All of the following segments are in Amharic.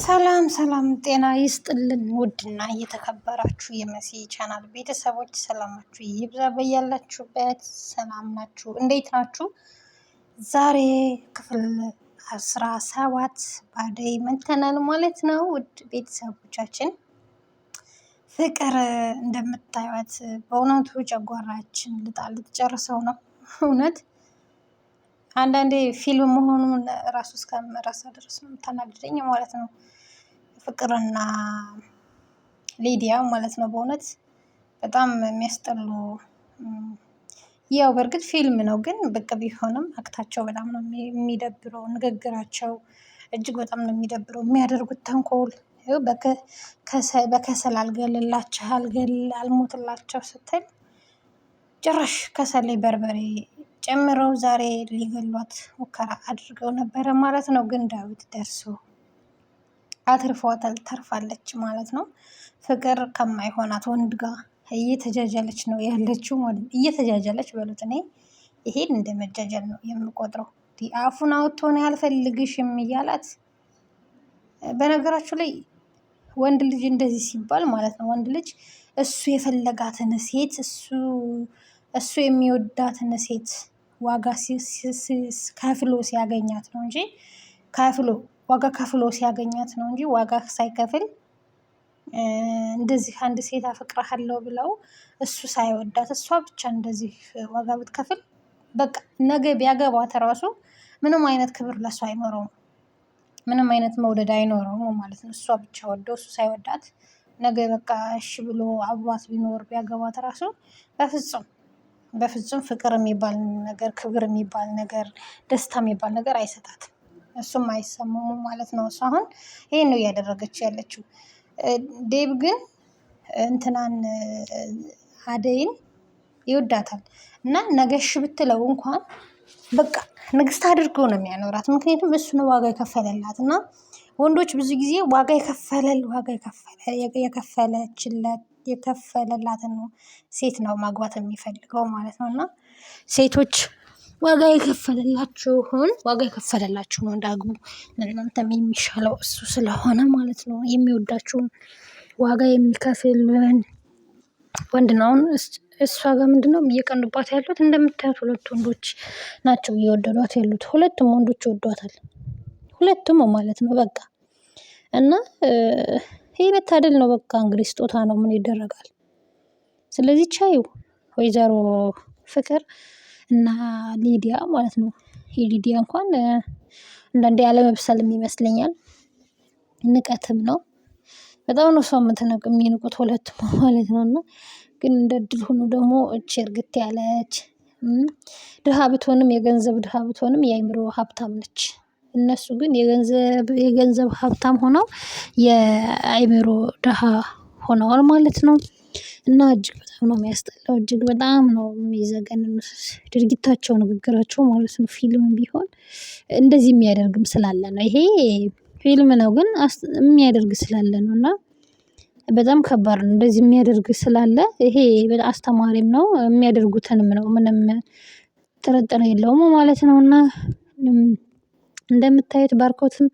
ሰላም ሰላም ጤና ይስጥልን ውድና እየተከበራችሁ የመሲ ቻናል ቤተሰቦች ሰላማችሁ ይብዛ በያላችሁበት። ሰላም ናችሁ? እንዴት ናችሁ? ዛሬ ክፍል 17 በአደይ መጥተናል ማለት ነው። ውድ ቤተሰቦቻችን ፍቅር እንደምታዩት በእውነቱ ጨጓራችን ልትጨርሰው ነው። እውነት አንዳንዴ ፊልም መሆኑን ራሱ እስከምረሳ ድረስ ነው የምታናድደኝ ማለት ነው። ፍቅርና ሊዲያ ማለት ነው። በእውነት በጣም የሚያስጠሉ ያው በእርግጥ ፊልም ነው፣ ግን በቃ ቢሆንም አክታቸው በጣም ነው የሚደብረው። ንግግራቸው እጅግ በጣም ነው የሚደብረው። የሚያደርጉት ተንኮል በከሰል አልገልላቸው አልሞትላቸው ስትል ጭራሽ ከሰል ላይ በርበሬ ጨምረው ዛሬ ሊገሏት ሙከራ አድርገው ነበረ ማለት ነው። ግን ዳዊት ደርሶ አትርፏታል፣ ተርፋለች ማለት ነው። ፍቅር ከማይሆናት ወንድ ጋር እየተጃጃለች ነው ያለችው። እየተጃጃለች በሉት፣ እኔ ይሄን እንደ መጃጃል ነው የምቆጥረው። አፉን አውጥቶ ነው ያልፈልግሽም እያላት። በነገራችሁ ላይ ወንድ ልጅ እንደዚህ ሲባል ማለት ነው፣ ወንድ ልጅ እሱ የፈለጋትን ሴት እሱ የሚወዳትን ሴት ዋጋ ከፍሎ ሲያገኛት ነው እንጂ ዋጋ ከፍሎ ሲያገኛት ነው እንጂ ዋጋ ሳይከፍል እንደዚህ አንድ ሴት አፈቅርሃለሁ ብለው እሱ ሳይወዳት እሷ ብቻ እንደዚህ ዋጋ ብትከፍል በቃ ነገ ቢያገባት ራሱ ምንም አይነት ክብር ለእሷ አይኖረውም፣ ምንም አይነት መውደድ አይኖረውም ማለት ነው። እሷ ብቻ ወደው እሱ ሳይወዳት ነገ በቃ እሺ ብሎ አብሯት ቢኖር ቢያገባት ራሱ በፍጹም ፍቅር የሚባል ነገር፣ ክብር የሚባል ነገር፣ ደስታ የሚባል ነገር አይሰጣትም። እሱም አይሰማውም ማለት ነው። እሱ አሁን ይሄን ነው እያደረገች ያለችው። ዴብ ግን እንትናን አደይን ይወዳታል እና ነገሽ ብትለው እንኳን በቃ ንግስት አድርገው ነው የሚያኖራት። ምክንያቱም እሱ ነው ዋጋ የከፈለላት። እና ወንዶች ብዙ ጊዜ ዋጋ የከፈለላትን ሴት ነው ማግባት የሚፈልገው ማለት ነው። እና ሴቶች ዋጋ የከፈለላችሁ ነው እንዳግቡ። ለእናንተም የሚሻለው እሱ ስለሆነ ማለት ነው። የሚወዳችሁን ዋጋ የሚከፍል ወንድ ነው። አሁን እሷ ጋር ምንድነው እየቀኑባት ያሉት? እንደምታዩት ሁለት ወንዶች ናቸው እየወደዷት ያሉት። ሁለቱም ወንዶች ይወዷታል፣ ሁለቱም ማለት ነው። በቃ እና ይሄ መታደል ነው። በቃ እንግዲህ ስጦታ ነው፣ ምን ይደረጋል። ስለዚህ ቻዩ ወይዘሮ ፍቅር እና ሊዲያ ማለት ነው። ሊዲያ እንኳን አንዳንዴ ያለመብሰልም ይመስለኛል፣ ንቀትም ነው። በጣም ነው ሰው የሚንቁት ሁለቱም ማለት ነው። እና ግን እንደ እድል ሆኖ ደግሞ እቺ እርግት ያለች ድሃ ብትሆንም የገንዘብ ድሃ ብትሆንም የአይምሮ ሀብታም ነች። እነሱ ግን የገንዘብ ሀብታም ሆነው የአይምሮ ድሃ ሆነዋል ማለት ነው። እና እጅግ በጣም ነው የሚያስጠላው፣ እጅግ በጣም ነው የሚዘገንኑት ድርጊታቸው፣ ንግግራቸው ማለት ነው። ፊልም ቢሆን እንደዚህ የሚያደርግም ስላለ ነው። ይሄ ፊልም ነው ግን የሚያደርግ ስላለ ነው። እና በጣም ከባድ ነው እንደዚህ የሚያደርግ ስላለ። ይሄ በጣም አስተማሪም ነው፣ የሚያደርጉትንም ነው፣ ምንም ጥርጥር የለውም ማለት ነው። እና እንደምታዩት ባርኮትም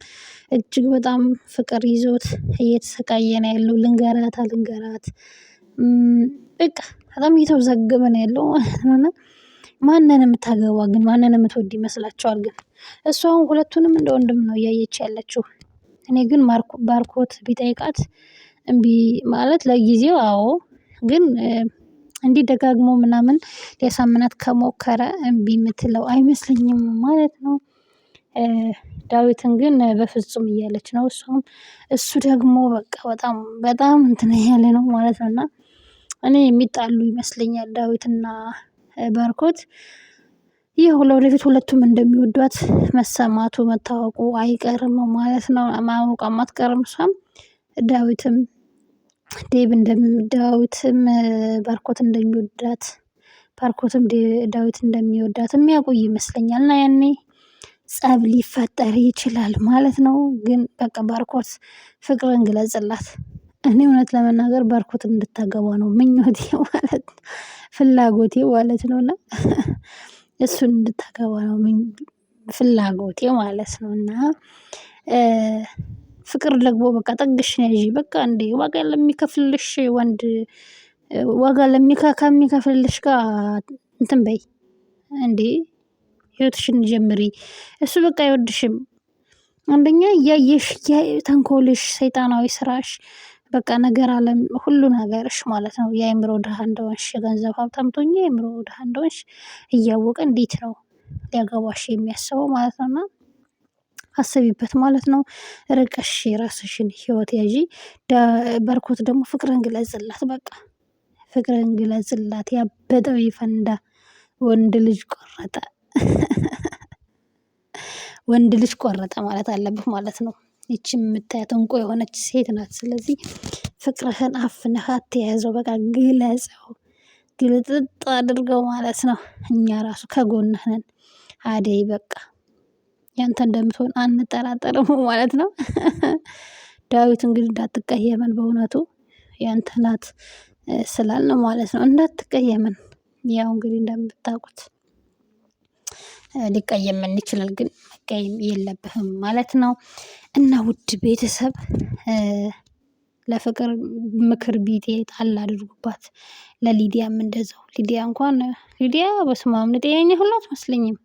እጅግ በጣም ፍቅር ይዞት እየተሰቃየ ነው ያለው። ልንገራት በቃ በጣም እየተወዛገበ ነው ያለው ማለት ነው። ማንን የምታገባ ግን ማንን የምትወድ ይመስላችኋል? ግን እሷ አሁን ሁለቱንም እንደ ወንድም ነው እያየች ያለችው። እኔ ግን ባርኮት ቢጠይቃት እምቢ ማለት ለጊዜው አዎ፣ ግን እንዲህ ደጋግሞ ምናምን ሊያሳምናት ከሞከረ እምቢ የምትለው አይመስለኝም ማለት ነው። ዳዊትን ግን በፍጹም እያለች ነው። እሱ ደግሞ በቃ በጣም እንትን ያለ ነው ማለት ነው። እና እኔ የሚጣሉ ይመስለኛል ዳዊትና ባርኮት። ይህ ለወደፊት ሁለቱም እንደሚወዷት መሰማቱ መታወቁ አይቀርም ማለት ነው። ማወቋም አትቀርም እሷም። ዳዊትም ባርኮት እንደሚወዳት፣ ባርኮትም ዳዊት እንደሚወዳት የሚያውቁ ይመስለኛል። እና ያኔ ጸብ ሊፈጠር ይችላል ማለት ነው። ግን በቃ ባርኮት ፍቅርን ግለጽላት። እኔ እውነት ለመናገር ባርኮትን እንድታገባ ነው ምኞቴ ማለት ነው፣ ፍላጎቴ ማለት ነው። እና እሱን እንድታገባ ነው ፍላጎቴ ማለት ነው። እና ፍቅር ደግሞ በቃ ጠግሽን ያዢ በቃ እንዴ ዋጋ ለሚከፍልልሽ ወንድ ዋጋ ከሚከፍልልሽ ጋር እንትን በይ እንዴ ህይወትሽን ጀምሪ። እሱ በቃ አይወድሽም። አንደኛ እያየሽ ተንኮልሽ፣ ሰይጣናዊ ስራሽ በቃ ነገር አለም ሁሉ ነገርሽ ማለት ነው። የአእምሮ ድሃ እንደሆንሽ የገንዘብ ሀብታም ትሆኚ የአእምሮ ድሃ እንደሆንሽ እያወቀ እንዴት ነው ሊያገባሽ የሚያስበው ማለት ነው። እና አስቢበት ማለት ነው። ርቀሽ የራስሽን ህይወት ያዢ። ባርኮት ደግሞ ፍቅርን ግለጽላት በቃ ፍቅርን ግለጽላት። ያበጠው ይፈንዳ። ወንድ ልጅ ቆረጠ ወንድ ልጅ ቆረጠ ማለት አለብህ ማለት ነው። ይቺ የምታያት እንቁ የሆነች ሴት ናት። ስለዚህ ፍቅርህን አፍነህ አትያዘው በቃ ግለጸው። ግልጥጥ አድርገው ማለት ነው። እኛ ራሱ ከጎንህ ነን። አደይ በቃ ያንተ እንደምትሆን አንጠራጠርም ማለት ነው። ዳዊት እንግዲህ እንዳትቀየመን በእውነቱ ያንተ ናት ስላልን ማለት ነው። እንዳትቀየመን ያው እንግዲህ እንደምታውቁት ሊቀየመን ይችላል፣ ግን መቀየም የለብህም ማለት ነው። እና ውድ ቤተሰብ ለፍቅር ምክር ቢጤ ጣል አድርጉባት። ለሊዲያም እንደዛው። ሊዲያ እንኳን ሊዲያ በስመአብ ጤነኛ ሁላ አትመስለኝም።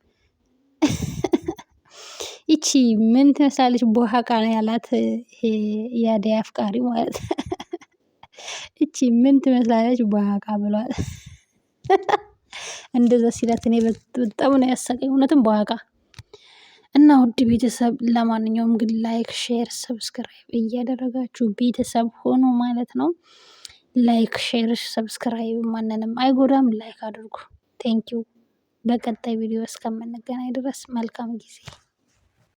ይቺ ምን ትመስላለች? ቦሃቃ ነው ያላት የአደይ አፍቃሪ ማለት ይቺ ምን ትመስላለች? ቦሃቃ ብሏል። እንደዛ ሲላት እኔ በጣም ነው ያሳቀኝ። እውነትም ቦሃቃ እና ውድ ቤተሰብ ለማንኛውም ግን ላይክ፣ ሼር፣ ሰብስክራይብ እያደረጋችሁ ቤተሰብ ሆኖ ማለት ነው። ላይክ፣ ሼር፣ ሰብስክራይብ ማንንም አይጎዳም። ላይክ አድርጉ። ቴንኪው። በቀጣይ ቪዲዮ እስከምንገናኝ ድረስ መልካም ጊዜ